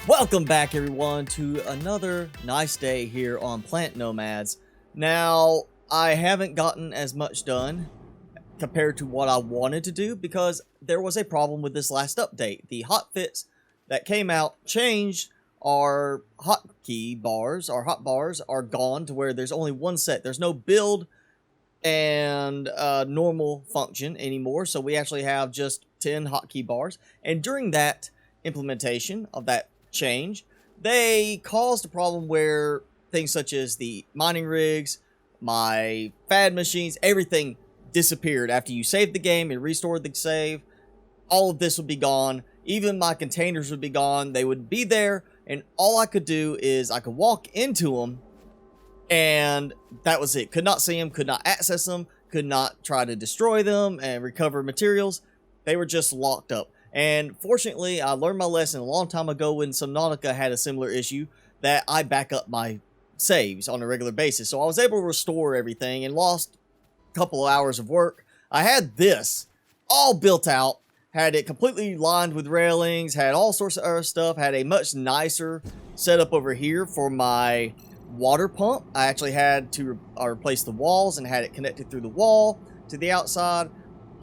Welcome back, everyone, to another nice day here on Planet Nomads. Now, I haven't gotten as much done compared to what I wanted to do because there was a problem with this last update. The hotfix that came out changed our hotkey bars. Our hotbars are gone to where there's only one set. There's no build and normal function anymore, so we actually have just 10 hotkey bars. And during that implementation of that change, they caused a problem where things such as the mining rigs, my FAD machines, everything disappeared after you saved the game and restored the save. All of this would be gone. Even my containers would be gone. They would be there, and all I could do is I could walk into them, and that was it. Could not see them, could not access them, could not try to destroy them and recover materials. They were just locked up. And fortunately, I learned my lesson a long time ago when Subnautica had a similar issue, that I back up my saves on a regular basis. So I was able to restore everything and lost a couple of hours of work. I had this all built out, had it completely lined with railings, had all sorts of other stuff, had a much nicer setup over here for my water pump. I actually had to replace the walls and had it connected through the wall to the outside.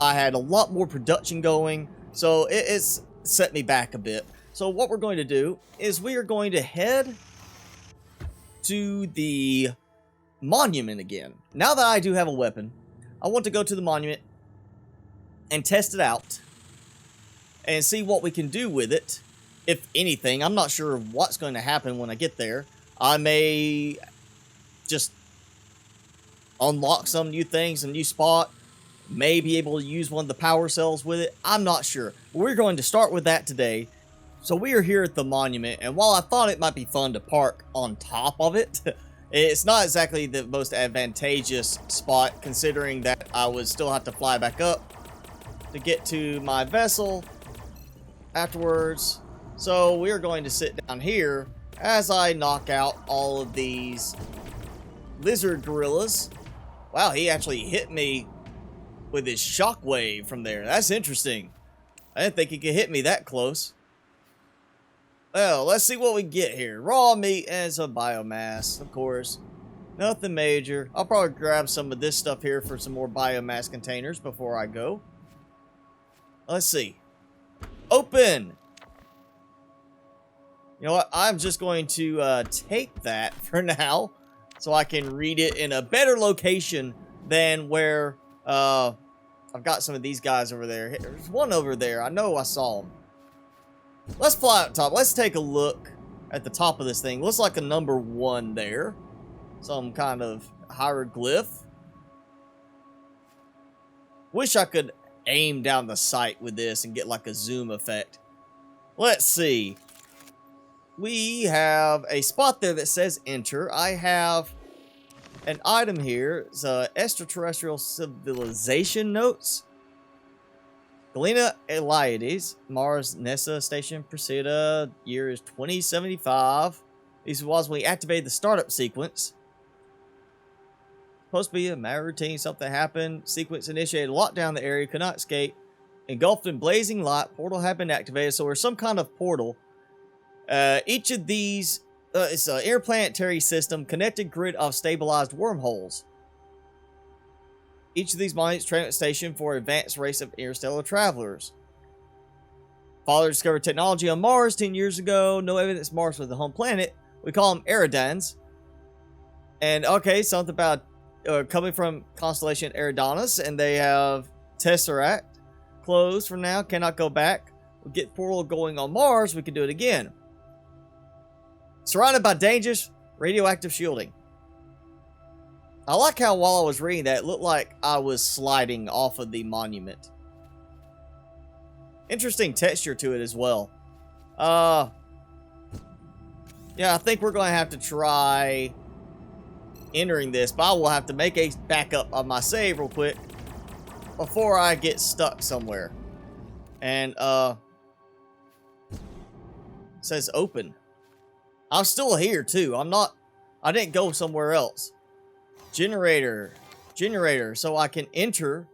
I had a lot more production going. So it's set me back a bit. So what we're going to do is we are going to head to the monument again. Now that I do have a weapon, I want to go to the monument and test it out and see what we can do with it, if anything. I'm not sure what's going to happen when I get there. I may just unlock some new things, a new spot. May be able to use one of the power cells with it. I'm not sure. We're going to start with that today. So we are here at the monument, and while I thought it might be fun to park on top of it, it's not exactly the most advantageous spot, considering that I would still have to fly back up to get to my vessel afterwards. So we're going to sit down here as I knock out all of these lizard gorillas. Wow, he actually hit me with his shockwave from there. That's interesting. I didn't think he could hit me that close. Well, let's see what we get here. Raw meat and some biomass, of course. Nothing major. I'll probably grab some of this stuff here for some more biomass containers before I go. Let's see. Open! You know what? I'm just going to take that for now, so I can read it in a better location than where I've got some of these guys over there. There's one over there. I know I saw him. Let's fly up top. Let's take a look at the top of this thing. Looks like a number 1 there. Some kind of hieroglyph. Wish I could aim down the sight with this and get like a zoom effect. Let's see. We have a spot there that says enter. I have an item here. It's extraterrestrial civilization notes. Galena Eliades, Mars NASA Station, Presida, year is 2075. This was when we activated the startup sequence. Supposed to be a matter routine, something happened. Sequence initiated, locked down the area, could not escape. Engulfed in blazing light, portal had been activated, so there's some kind of portal. Each of these, it's an interplanetary system, connected grid of stabilized wormholes. Each of these monuments transit station for an advanced race of interstellar travelers. Father discovered technology on Mars 10 years ago. No evidence Mars was the home planet. We call them Eridans. And okay, something about coming from constellation Eridanus, and they have Tesseract. Closed for now, cannot go back. We'll get portal going on Mars, we can do it again. Surrounded by dangerous radioactive shielding. I like how while I was reading that, it looked like I was sliding off of the monument. Interesting texture to it as well. Yeah, I think we're going to have to try entering this, but I will have to make a backup of my save real quick before I get stuck somewhere. And, it says open. I'm still here, too. I didn't go somewhere else. Generator, so I can enter.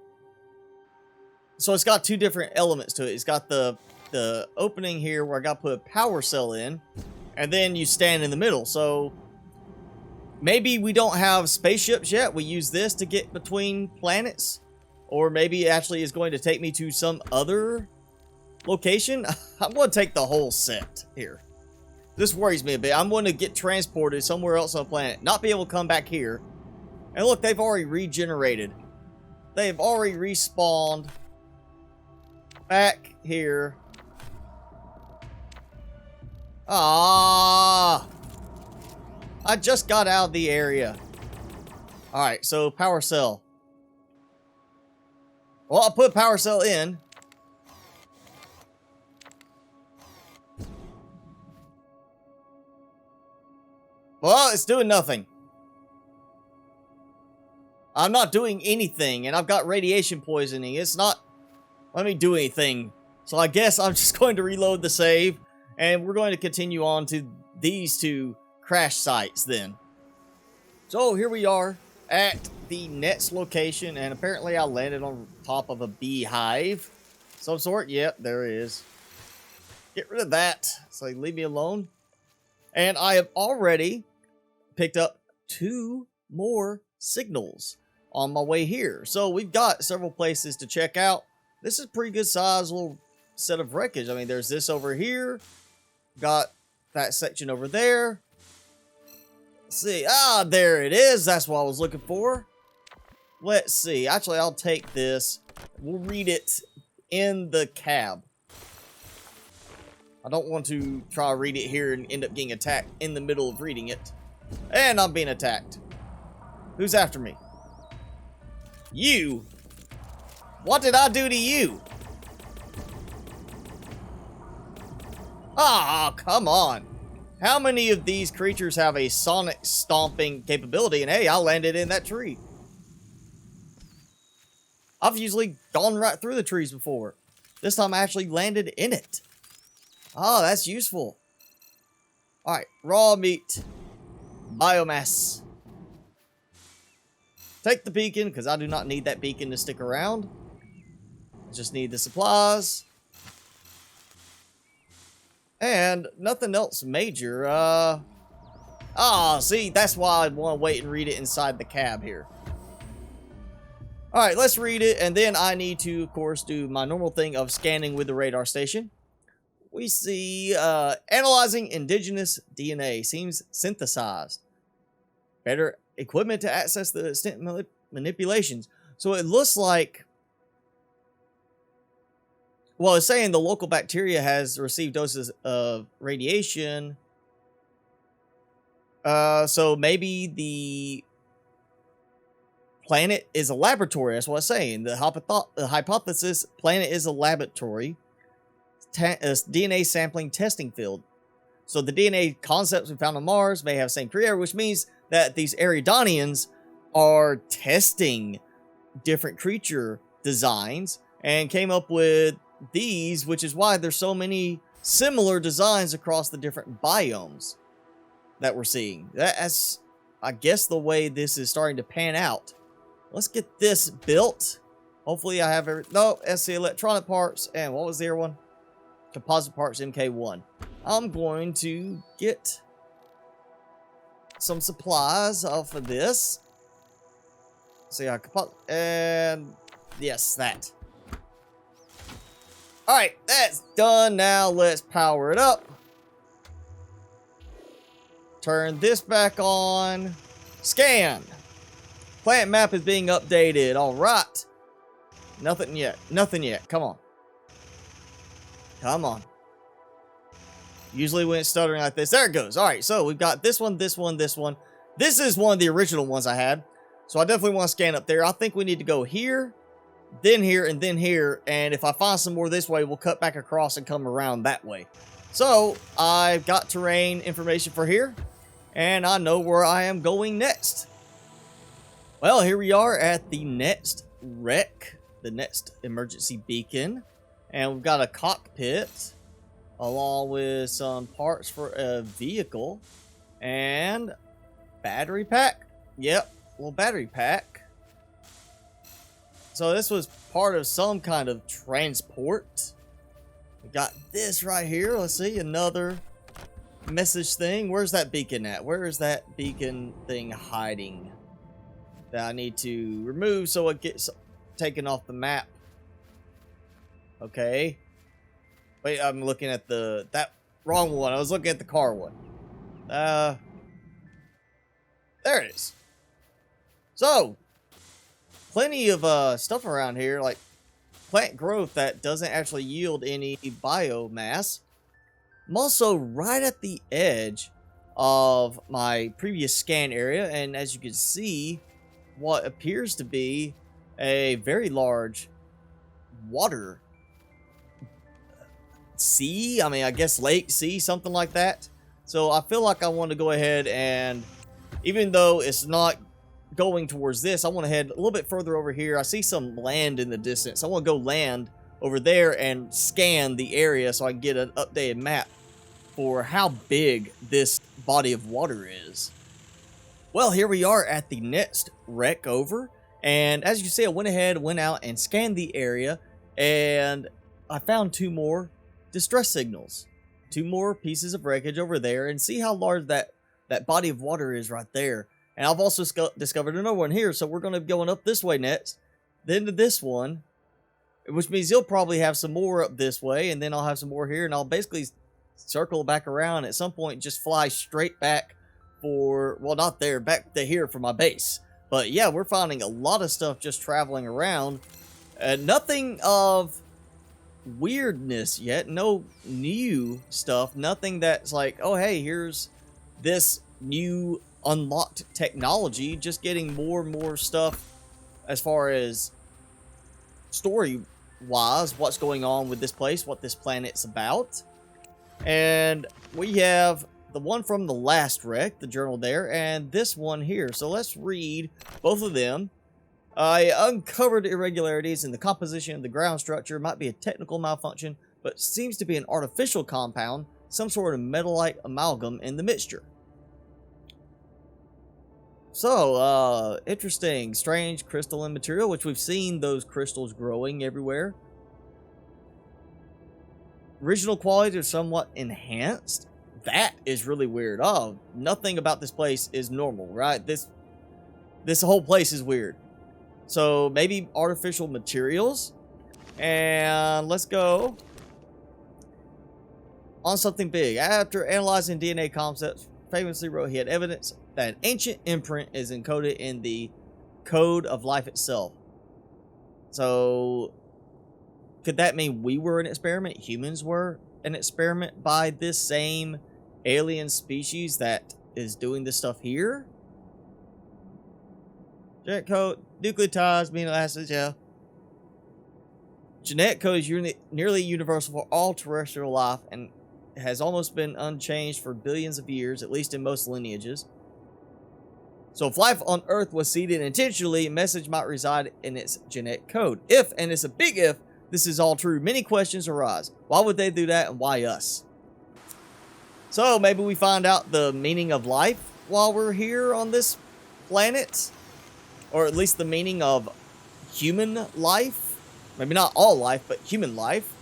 So it's got two different elements to it. It's got the the opening here where I got to put a power cell in, and then you stand in the middle. So maybe we don't have spaceships yet. We use this to get between planets, or maybe it actually is going to take me to some other location. I'm going to take the whole set here. This worries me a bit. I'm going to get transported somewhere else on the planet, not be able to come back here. And look, they've already regenerated. They've already respawned back here. Ah, I just got out of the area. Alright, so power cell. Well, I put power cell in. Well, it's doing nothing. I'm not doing anything, and I've got radiation poisoning. It's not letting me do anything. So I guess I'm just going to reload the save, and we're going to continue on to these two crash sites then. So here we are at the next location, and apparently I landed on top of a beehive. Some sort. Yep, there it is. Get rid of that. So leave me alone. And I have already picked up 2 more signals on my way here. So we've got several places to check out. This is a pretty good size little set of wreckage. I mean, there's this over here. Got that section over there. Let's see. Ah, there it is. That's what I was looking for. Let's see. Actually, I'll take this. We'll read it in the cab. I don't want to try to read it here and end up getting attacked in the middle of reading it. And I'm being attacked. Who's after me? You? What did I do to you? Ah, come on. How many of these creatures have a sonic stomping capability? And hey, I landed in that tree. I've usually gone right through the trees before. This time I actually landed in it. Oh, that's useful. Alright, raw meat. Biomass. Take the beacon, because I do not need that beacon to stick around. Just need the supplies. And nothing else major. See, that's why I want to wait and read it inside the cab here. Alright, let's read it, and then I need to, of course, do my normal thing of scanning with the radar station. We see, analyzing indigenous DNA. Seems synthesized. Better equipment to access the instant manipulations. So it looks like... Well, it's saying the local bacteria has received doses of radiation. So maybe the planet is a laboratory. That's what it's saying. The hypothesis, planet is a laboratory. DNA sampling testing field. So the DNA concepts we found on Mars may have the same creator, which means that these Eridanians are testing different creature designs and came up with these, which is why there's so many similar designs across the different biomes that we're seeing. That's, I guess, the way this is starting to pan out. Let's get this built. Hopefully I have no, SC electronic parts, and what was the other one? Composite parts MK1. I'm going to get some supplies off of this. See how and yes, that. Alright, that's done. Now let's power it up. Turn this back on. Scan. Planet map is being updated. Alright. Nothing yet. Nothing yet. Come on. Come on. Usually when it's stuttering like this. There it goes. Alright, so we've got this one, this one, this one. This is one of the original ones I had. So I definitely want to scan up there. I think we need to go here, then here, and then here. And if I find some more this way, we'll cut back across and come around that way. So I've got terrain information for here. And I know where I am going next. Well, here we are at the next wreck. The next emergency beacon. And we've got a cockpit, along with some parts for a vehicle, and battery pack. Yep, little battery pack. So this was part of some kind of transport. We got this right here. Let's see, another message thing. Where's that beacon at? Where is that beacon thing hiding that I need to remove so it gets taken off the map? Okay. Wait, I'm looking at that wrong one. I was looking at the car one. There it is. So, plenty of stuff around here, like plant growth that doesn't actually yield any biomass. I'm also right at the edge of my previous scan area, and as you can see, what appears to be a very large water sea. I mean, I guess lake, sea, something like that. So I feel like I want to go ahead and, even though it's not going towards this, I want to head a little bit further over here. I see some land in the distance. I want to go land over there and scan the area so I can get an updated map for how big this body of water is. Well, here we are at the next wreck over, and as you see, I went ahead, went out and scanned the area, and I found 2 more distress signals, 2 more pieces of wreckage over there, and see how large that body of water is right there. And I've also discovered another one here, so we're going to be going up this way next, then to this one, which means you'll probably have some more up this way, and then I'll have some more here, and I'll basically circle back around at some point, just fly straight back for, well, not there, back to here for my base. But yeah, we're finding a lot of stuff just traveling around. Nothing of weirdness yet, no new stuff, nothing that's like, oh hey, here's this new unlocked technology. Just getting more and more stuff as far as story wise, what's going on with this place, what this planet's about. And we have the one from the last wreck, the journal there, and this one here. So let's read both of them. I uncovered irregularities in the composition of the ground structure. Might be a technical malfunction, but seems to be an artificial compound, some sort of metal-like amalgam in the mixture. So, interesting, strange crystalline material, which we've seen those crystals growing everywhere. Original qualities are somewhat enhanced. That is really weird. Oh, nothing about this place is normal, right? This whole place is weird. So maybe artificial materials. And let's go on something big. After analyzing DNA concepts, famously wrote he had evidence that an ancient imprint is encoded in the code of life itself. So could that mean we were an experiment? Humans were an experiment by this same alien species that is doing this stuff here? Genetic code, nucleotides, amino acids, yeah. Genetic code is nearly universal for all terrestrial life and has almost been unchanged for billions of years, at least in most lineages. So if life on Earth was seeded intentionally, a message might reside in its genetic code. If, and it's a big if, this is all true, many questions arise. Why would they do that and why us? So maybe we find out the meaning of life while we're here on this planet. Or at least the meaning of human life. Maybe not all life, but human life.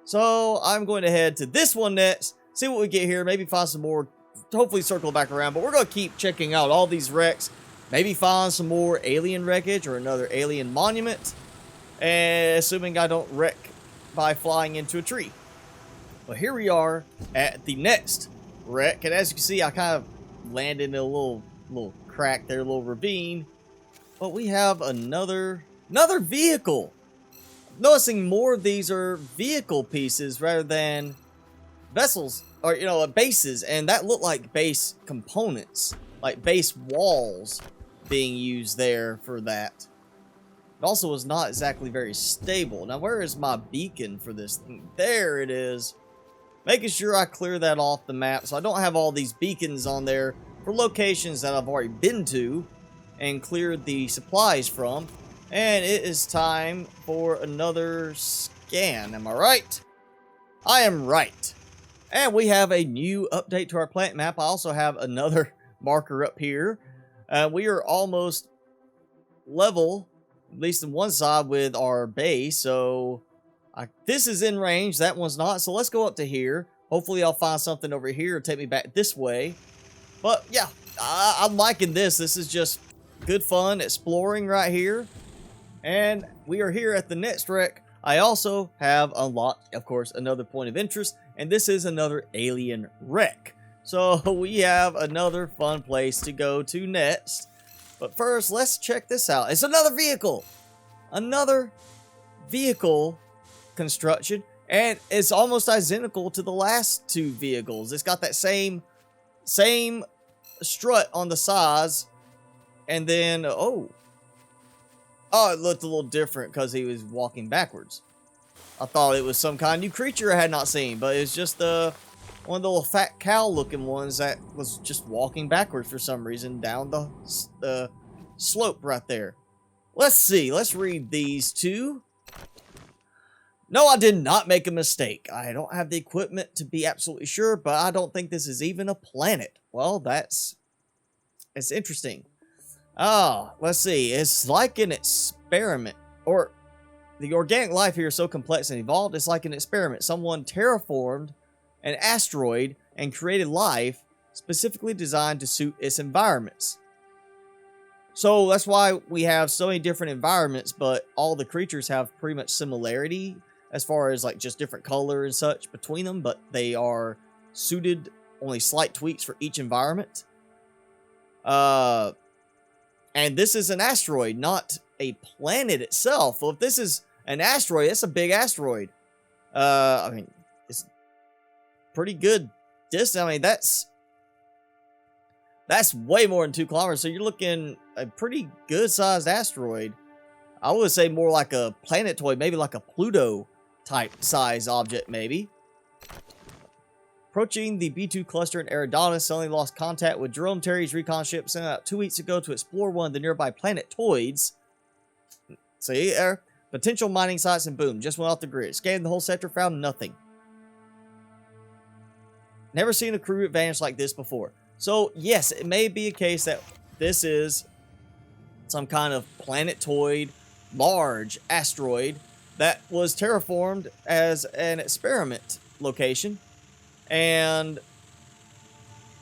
So I'm going to head to this one next. See what we get here. Maybe find some more. Hopefully circle back around. But we're going to keep checking out all these wrecks. Maybe find some more alien wreckage or another alien monument. And assuming I don't wreck by flying into a tree. But here we are at the next wreck. And as you can see, I kind of landed in a little crack there, a little ravine. But we have another vehicle. Noticing more of these are vehicle pieces rather than vessels or, you know, bases. And that looked like base components, like base walls being used there for that. It also was not exactly very stable. Now, where is my beacon for this thing? There it is. Making sure I clear that off the map so I don't have all these beacons on there for locations that I've already been to and cleared the supplies from. And it is time for another scan. Am I right? I am right. And we have a new update to our planet map. I also have another marker up here. We are almost level, at least on one side, with our base. So This is in range. That one's not. So let's go up to here. Hopefully I'll find something over here to take me back this way. But yeah, I'm liking this. This is just good fun exploring right here. And we are here at the next wreck. I also have unlocked, of course, another point of interest. And this is another alien wreck. So we have another fun place to go to next. But first, let's check this out. It's another vehicle. Another vehicle construction. And it's almost identical to the last two vehicles. It's got that same strut on the sides. And then, oh, it looked a little different because he was walking backwards. I thought it was some kind of new creature I had not seen, but it's just one of the little fat cow looking ones that was just walking backwards for some reason down the slope right there. Let's see. Let's read these two. No, I did not make a mistake. I don't have the equipment to be absolutely sure, but I don't think this is even a planet. Well, it's interesting. Let's see. It's like an experiment, or the organic life here is so complex and evolved, it's like an experiment. Someone terraformed an asteroid and created life specifically designed to suit its environments. So that's why we have so many different environments, but all the creatures have pretty much similarity as far as like just different color and such between them, but they are suited, only slight tweaks for each environment. And this is an asteroid, not a planet itself. Well, if this is an asteroid, it's a big asteroid. I mean, it's pretty good distance. I mean, that's way more than 2 kilometers. So you're looking a pretty good sized asteroid. I would say more like a planetoid, maybe like a Pluto type size object, maybe. Approaching the B2 cluster in Eridanus, suddenly lost contact with Jerome Terry's recon ship sent out 2 weeks ago to explore one of the nearby planetoids. See there? Potential mining sites, and boom, just went off the grid. Scanned the whole sector, found nothing. Never seen a crew advantage like this before. So, yes, it may be a case that this is some kind of planetoid, large asteroid that was terraformed as an experiment location. And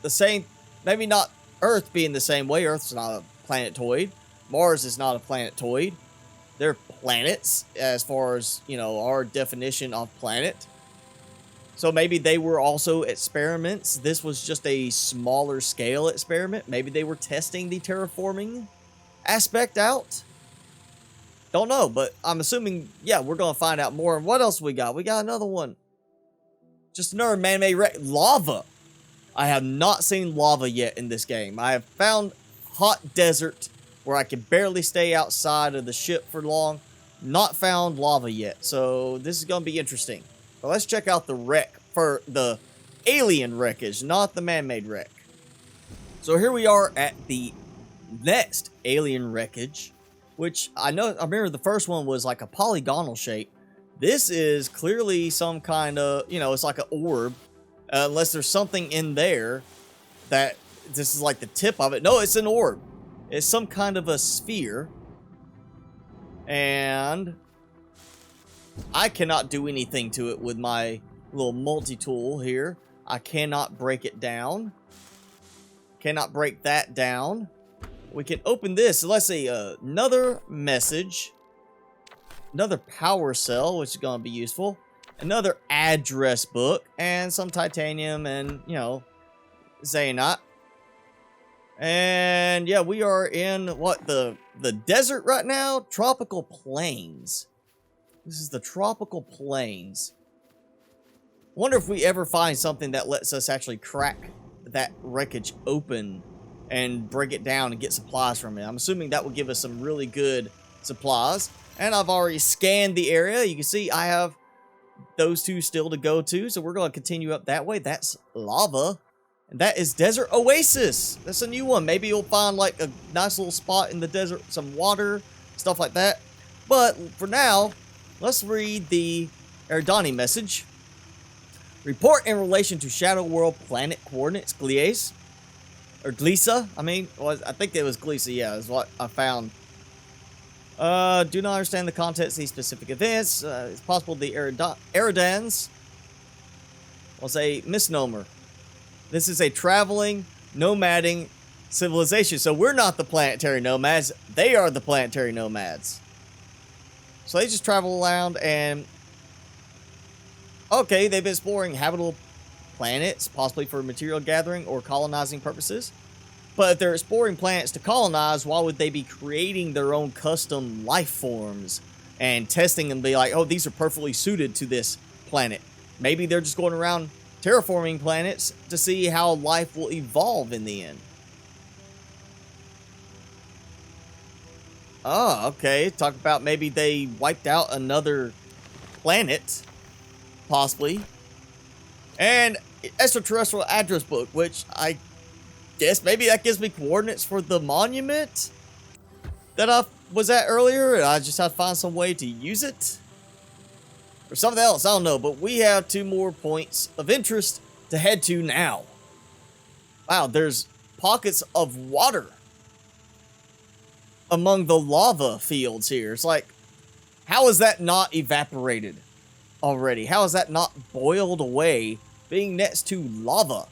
the same, maybe not Earth being the same way. Earth's not a planetoid. Mars is not a planetoid. They're planets as far as, you know, our definition of planet. So maybe they were also experiments. This was just a smaller scale experiment. Maybe they were testing the terraforming aspect out. Don't know, but I'm assuming, yeah, we're going to find out more. And what else we got? We got another one. Just another man-made wreck. Lava. I have not seen lava yet in this game. I have found hot desert where I can barely stay outside of the ship for long. Not found lava yet. So this is going to be interesting. But let's check out the wreck for the alien wreckage, not the man-made wreck. So here we are at the next alien wreckage, which I remember the first one was like a polygonal shape. This is clearly some kind of, you know, it's like an orb. Unless there's something in there that this is like the tip of it. No, it's an orb. It's some kind of a sphere. And I cannot do anything to it with my little multi-tool here. I cannot break it down. Cannot break that down. We can open this. So let's see. Another message. Another power cell, which is going to be useful. Another address book. And some titanium and, you know, Xehanite. And, yeah, we are in, what, the desert right now? Tropical Plains. This is the Tropical Plains. Wonder if we ever find something that lets us actually crack that wreckage open and break it down and get supplies from it. I'm assuming that will give us some really good supplies. And I've already scanned the area. You can see I have those two still to go to. So we're going to continue up that way. That's lava. And that is Desert Oasis. That's a new one. Maybe you'll find like a nice little spot in the desert, some water, stuff like that. But for now, let's read the Erdani message. Report in relation to Shadow World planet coordinates, Gliese. Or Glisa, I mean. I think it was Glisa, yeah, is what I found. Do not understand the context of these specific events. It's possible the Eridans was a misnomer. This is a traveling, nomading civilization. So we're not the planetary nomads. They are the planetary nomads. So they just travel around and... Okay, they've been exploring habitable planets, possibly for material gathering or colonizing purposes. But if they're exploring planets to colonize, why would they be creating their own custom life forms and testing them, be like, oh, these are perfectly suited to this planet? Maybe they're just going around terraforming planets to see how life will evolve in the end. Oh, okay. Talk about maybe they wiped out another planet, possibly. And extraterrestrial address book, which I guess maybe that gives me coordinates for the monument that I was at earlier, and I just have to find some way to use it. Or something else, I don't know. But we have 2 more points of interest to head to now. Wow, there's pockets of water among the lava fields here. It's like, how is that not evaporated already? How is that not boiled away being next to lava?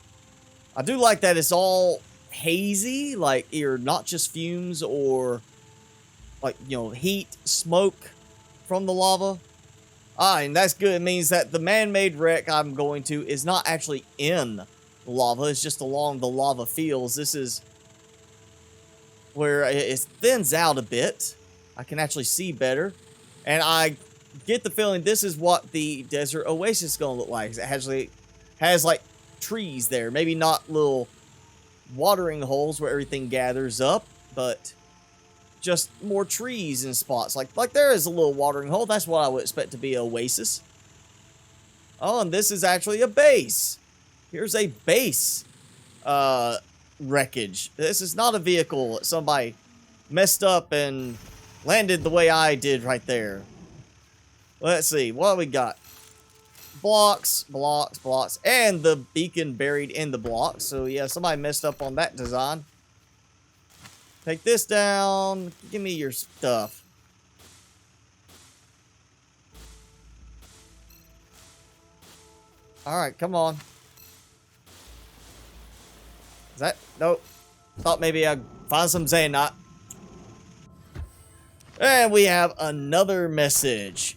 I do like that it's all hazy, like you're not just fumes or like, you know, heat, smoke from the lava. And that's good. It means that the man-made wreck I'm going to is not actually in the lava. It's just along the lava fields. This is where it thins out a bit. I can actually see better. And I get the feeling this is what the desert oasis is going to look like. It actually has like trees there. Maybe not little watering holes where everything gathers up, but just more trees in spots. Like there is a little watering hole. That's what I would expect to be an oasis. Oh, and this is actually a base. Here's a base wreckage. This is not a vehicle that somebody messed up and landed the way I did right there. Let's see. What do we got? Blocks, blocks, blocks. And the beacon buried in the blocks. So, yeah, somebody messed up on that design. Take this down. Give me your stuff. Alright, come on. Is that? Nope. Thought maybe I'd find some Xanot. And we have another message.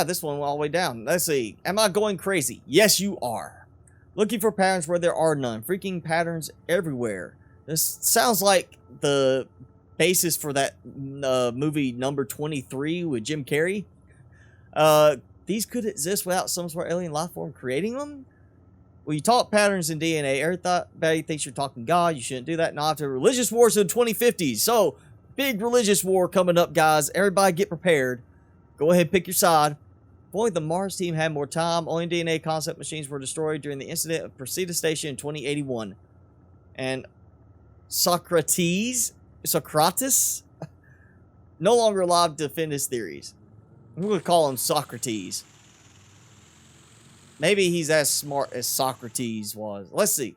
This one went all the way down. Let's see. Am I going crazy? Yes, you are. Looking for patterns where there are none. Freaking patterns everywhere. This sounds like the basis for that movie number 23 with Jim Carrey. These could exist without some sort of alien life form creating them? Well, you talk patterns in DNA. Everybody thinks you're talking God. You shouldn't do that. Now, after religious wars in the 2050s. So, big religious war coming up, guys. Everybody get prepared. Go ahead and pick your side. If only the Mars team had more time. Only DNA concept machines were destroyed during the incident of Procida Station in 2081. And Socrates, no longer allowed to defend his theories. I'm going to call him Socrates. Maybe he's as smart as Socrates was. Let's see.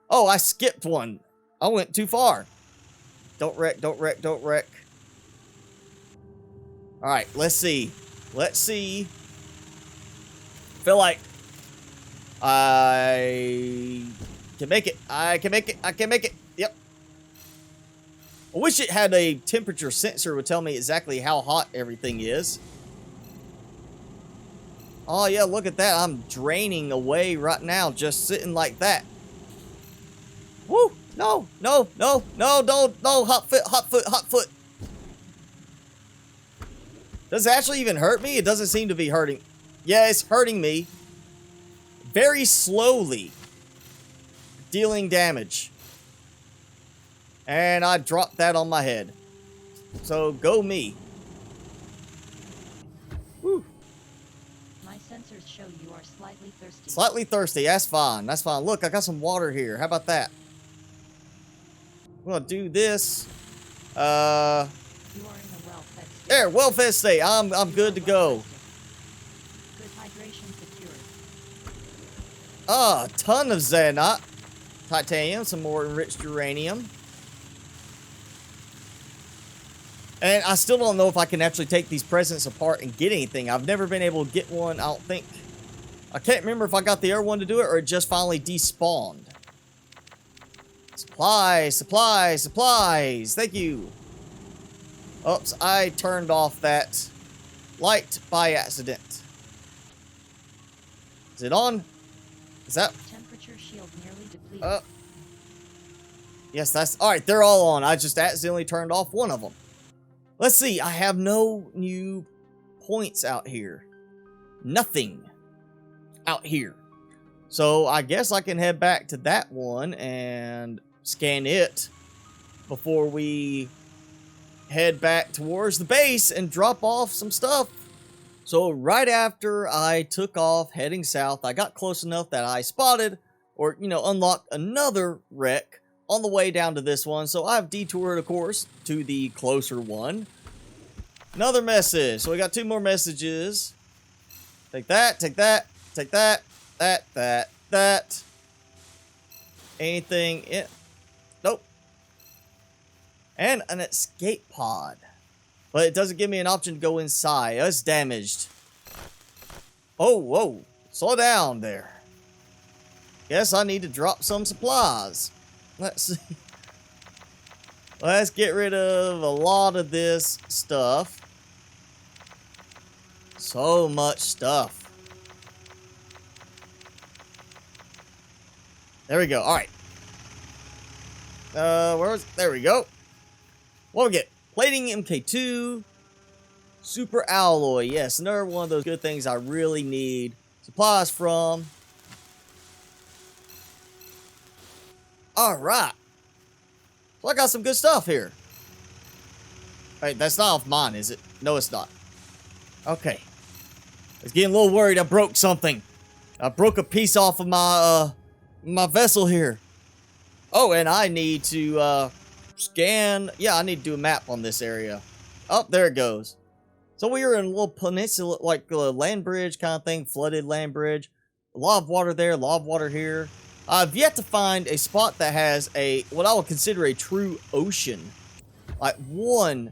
Oh, I skipped one. I went too far. Don't wreck, don't wreck, don't wreck. Alright, let's see. Let's see. Feel like I can make it. I can make it. I can make it. Yep. I wish it had a temperature sensor would tell me exactly how hot everything is. Oh, yeah, look at that. I'm draining away right now, just sitting like that. Woo! No, no, no, no, don't, no, hot foot, hot foot, hot foot. Does it actually even hurt me? It doesn't seem to be hurting. Yeah, it's hurting me. Very slowly. Dealing damage. And I dropped that on my head. So, go me. Woo. My sensors show you are slightly thirsty. Slightly thirsty, that's fine. That's fine. Look, I got some water here. How about that? I'm gonna do this. You are in a well-fed state. There, well-fed state. I'm good to go. Good hydration secured. A ton of Xanot. Titanium, some more enriched uranium. And I still don't know if I can actually take these presents apart and get anything. I've never been able to get one, I don't think. I can't remember if I got the air one to do it or it just finally despawned. Supplies, supplies, supplies. Thank you. Oops, I turned off that light by accident. Is it on? Is that... Temperature shield nearly depleted. Yes, that's... Alright, they're all on. I just accidentally turned off one of them. Let's see. I have no new points out here. Nothing out here. So I guess I can head back to that one and scan it before we head back towards the base and drop off some stuff. So right after I took off heading south, I got close enough that I spotted or, unlocked another wreck on the way down to this one. So I've detoured, of course, to the closer one. Another message. So we got 2 more messages. Take that, take that, take that, that. Anything in... Nope. And an escape pod. But it doesn't give me an option to go inside. It's damaged. Oh, whoa. Slow down there. Guess I need to drop some supplies. Let's see. Let's get rid of a lot of this stuff. So much stuff. There we go. Alright. There we go. What we get? Plating MK2. Super alloy. Yes, another one of those good things I really need supplies from. Alright. So I got some good stuff here. Hey, that's not off mine, is it? No, it's not. Okay. I was getting a little worried I broke something. I broke a piece off of my vessel here. Oh, and I need to scan. Yeah, I need to do a map on this area. Oh, there it goes. So we are in a little peninsula, like a land bridge kind of thing, flooded land bridge. A lot of water there, a lot of water here. I've yet to find a spot that has what I would consider a true ocean. Like one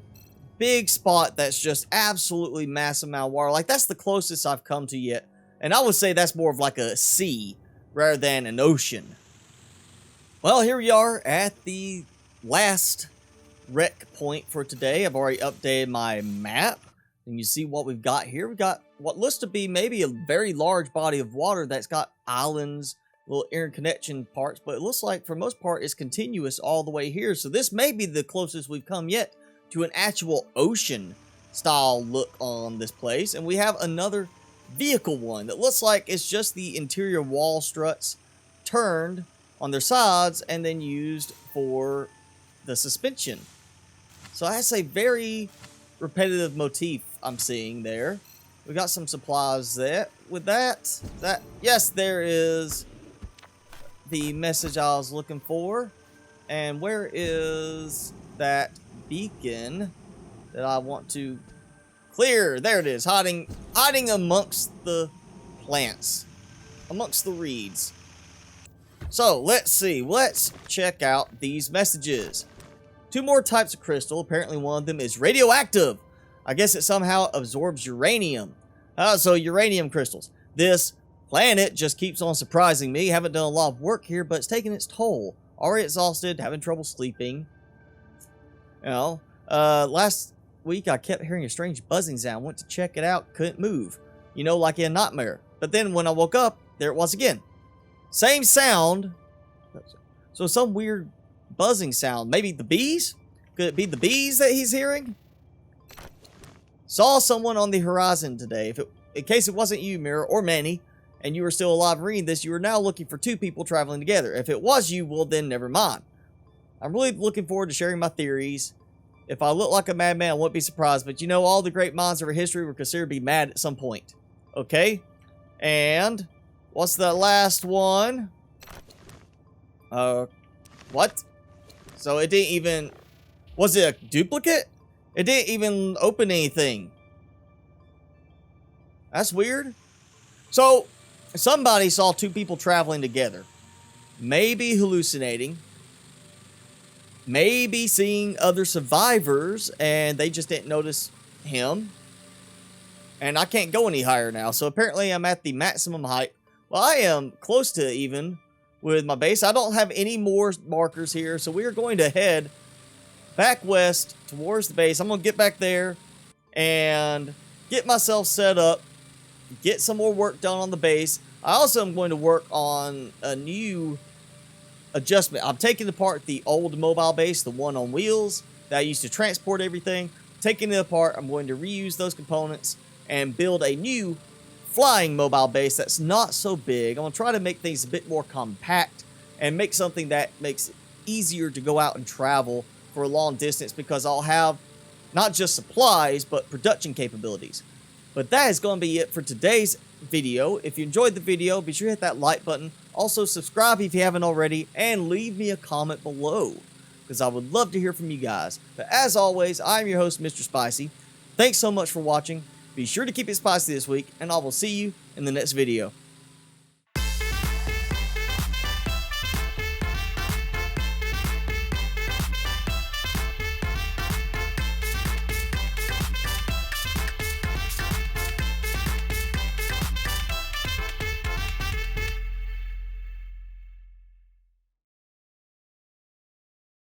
big spot that's just absolutely massive amount of water. Like that's the closest I've come to yet. And I would say that's more of like a sea rather than an ocean. Well, here we are at the last wreck point for today. I've already updated my map. And you see what we've got here. We've got what looks to be maybe a very large body of water that's got islands, little interconnection parts. But it looks like for most part it's continuous all the way here. So this may be the closest we've come yet to an actual ocean style look on this place. And we have another vehicle one that looks like it's just the interior wall struts turned on their sides and then used for the suspension. So that's a very repetitive motif I'm seeing there. We got some supplies there with that. Yes, there is the message I was looking for. And where is that beacon that I want to clear? There it is, hiding amongst the plants, amongst the reeds. So let's see, let's check out these messages. 2 more types of crystal. Apparently one of them is radioactive. I guess it somehow absorbs uranium. So uranium crystals. This planet just keeps on surprising me. Haven't done a lot of work here, but it's taking its toll. Already exhausted, having trouble sleeping. Last week I kept hearing a strange buzzing sound. Went to check it out, couldn't move. Like in a nightmare. But then when I woke up, there it was again. Same sound. So some weird buzzing sound. Maybe the bees? Could it be the bees that he's hearing? Saw someone on the horizon today. In case it wasn't you, Mirror, or Manny, and you were still alive reading this, you are now looking for 2 people traveling together. If it was you, well then never mind. I'm really looking forward to sharing my theories. If I look like a madman, I wouldn't be surprised, but all the great minds of our history were considered to be mad at some point. Okay? And what's the last one? What? So it didn't even... Was it a duplicate? It didn't even open anything. That's weird. So, somebody saw 2 people traveling together. Maybe hallucinating. maybe seeing other survivors and they just didn't notice him. And I can't go any higher now, so apparently I'm at the maximum height. Well, I am close to even with my base. I don't have any more markers here, so we are going to head back west towards the base. I'm going to get back there and get myself set up, get some more work done on the base. I also am going to work on a new adjustment. I'm taking apart the old mobile base, the one on wheels that I used to transport everything. Taking it apart, I'm going to reuse those components and build a new flying mobile base that's not so big. I'm going to try to make things a bit more compact and make something that makes it easier to go out and travel for a long distance, because I'll have not just supplies, but production capabilities. But that is going to be it for today's video. If you enjoyed the video, be sure to hit that like button. Also, subscribe if you haven't already, and leave me a comment below, because I would love to hear from you guys. But as always, I'm your host, Mr. Spicy. Thanks so much for watching. Be sure to keep it spicy this week, and I will see you in the next video.